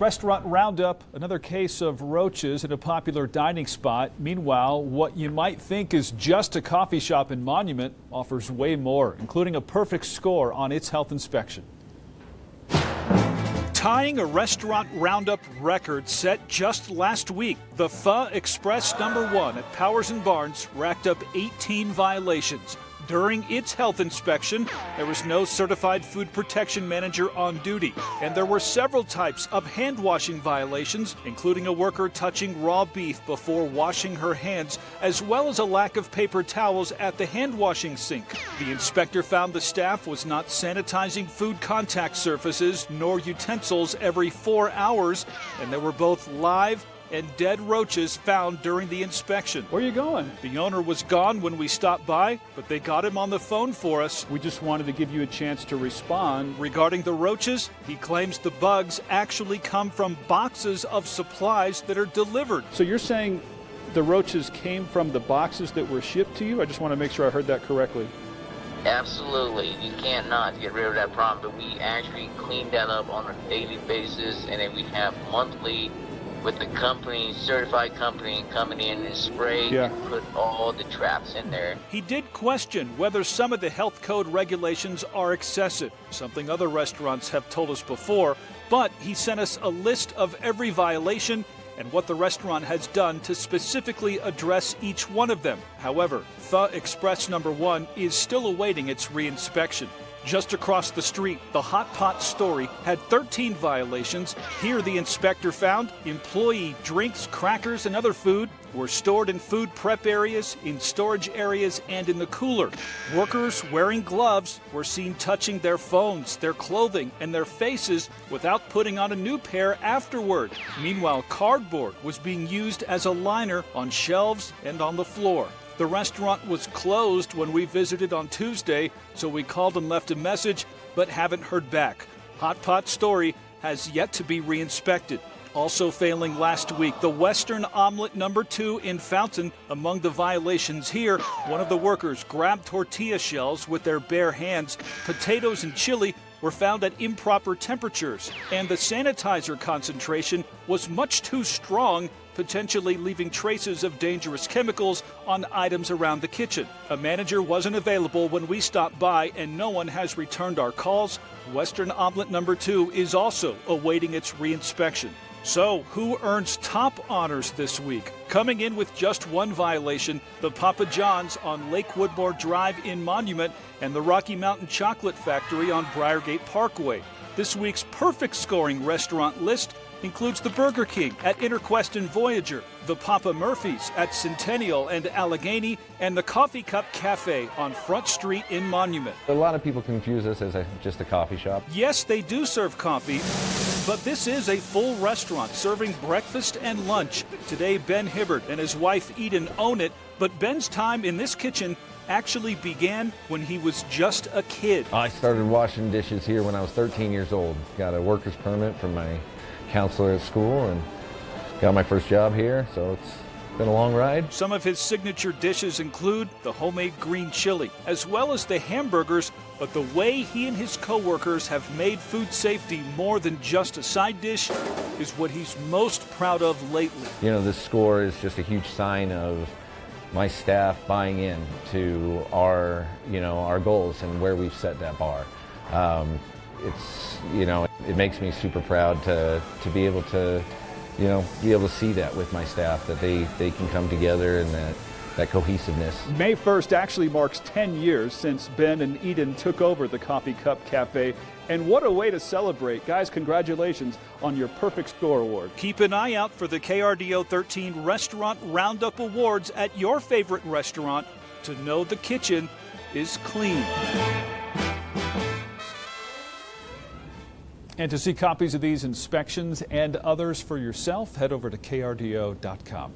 Restaurant Roundup, another case of roaches at a popular dining spot. Meanwhile, what you might think is just a coffee shop in Monument offers way more, including a perfect score on its health inspection. Tying a restaurant Roundup record set just last week, the Pho Express #1 at Powers & Barnes racked up 18 violations. During its health inspection, there was no certified food protection manager on duty, and there were several types of hand washing violations, including a worker touching raw beef before washing her hands, as well as a lack of paper towels at the hand washing sink. The inspector found the staff was not sanitizing food contact surfaces nor utensils every 4 hours, and there were both live and dead roaches found during the inspection. Where are you going? The owner was gone when we stopped by, but they got him on the phone for us. We just wanted to give you a chance to respond. Regarding the roaches, he claims the bugs actually come from boxes of supplies that are delivered. So you're saying the roaches came from the boxes that were shipped to you? I just want to make sure I heard that correctly. Absolutely. You can't not get rid of that problem, but we actually clean that up on a daily basis, and then we have monthly with the company, certified company, coming in and spray and put all the traps in there. He did question whether some of the health code regulations are excessive, something other restaurants have told us before, but he sent us a list of every violation and what the restaurant has done to specifically address each one of them. However, Pho Express #1 is still awaiting its reinspection. Just across the street, the Hot Pot Story had 13 violations. Here, the inspector found employee drinks, crackers, and other food were stored in food prep areas, in storage areas, and in the cooler. Workers wearing gloves were seen touching their phones, their clothing, and their faces without putting on a new pair afterward. Meanwhile, cardboard was being used as a liner on shelves and on the floor. The restaurant was closed when we visited on Tuesday, so we called and left a message, but haven't heard back. Hot Pot Story has yet to be reinspected. Also failing last week, the Western Omelet #2 in Fountain. Among the violations here, one of the workers grabbed tortilla shells with their bare hands. Potatoes and chili were found at improper temperatures, and the sanitizer concentration was much too strong, potentially leaving traces of dangerous chemicals on items around the kitchen. A manager wasn't available when we stopped by, and no one has returned our calls. Western Omelet #2 is also awaiting its reinspection. So, who earns top honors this week? Coming in with just one violation, the Papa John's on Lake Woodmore Drive in Monument and the Rocky Mountain Chocolate Factory on Briargate Parkway. This week's perfect scoring restaurant list includes the Burger King at Interquest and Voyager, the Papa Murphy's at Centennial and Allegheny, and the Coffee Cup Cafe on Front Street in Monument. A lot of people confuse us as just a coffee shop. Yes, they do serve coffee, but this is a full restaurant serving breakfast and lunch. Today, Ben Hibbert and his wife Eden own it, but Ben's time in this kitchen actually began when he was just a kid. I started washing dishes here when I was 13 years old. Got a worker's permit from my counselor at school and got my first job here, so it's been a long ride. Some of his signature dishes include the homemade green chili, as well as the hamburgers, but the way he and his co-workers have made food safety more than just a side dish is what he's most proud of lately. You know, this score is just a huge sign of my staff buying in to our goals and where we've set that bar. It makes me super proud to be able to, see that with my staff, that they can come together and that cohesiveness. May 1st actually marks 10 years since Ben and Eden took over the Coffee Cup Cafe. And what a way to celebrate. Guys, congratulations on your Perfect Score Award. Keep an eye out for the KRDO 13 Restaurant Roundup Awards at your favorite restaurant to know the kitchen is clean. And to see copies of these inspections and others for yourself, head over to krdo.com.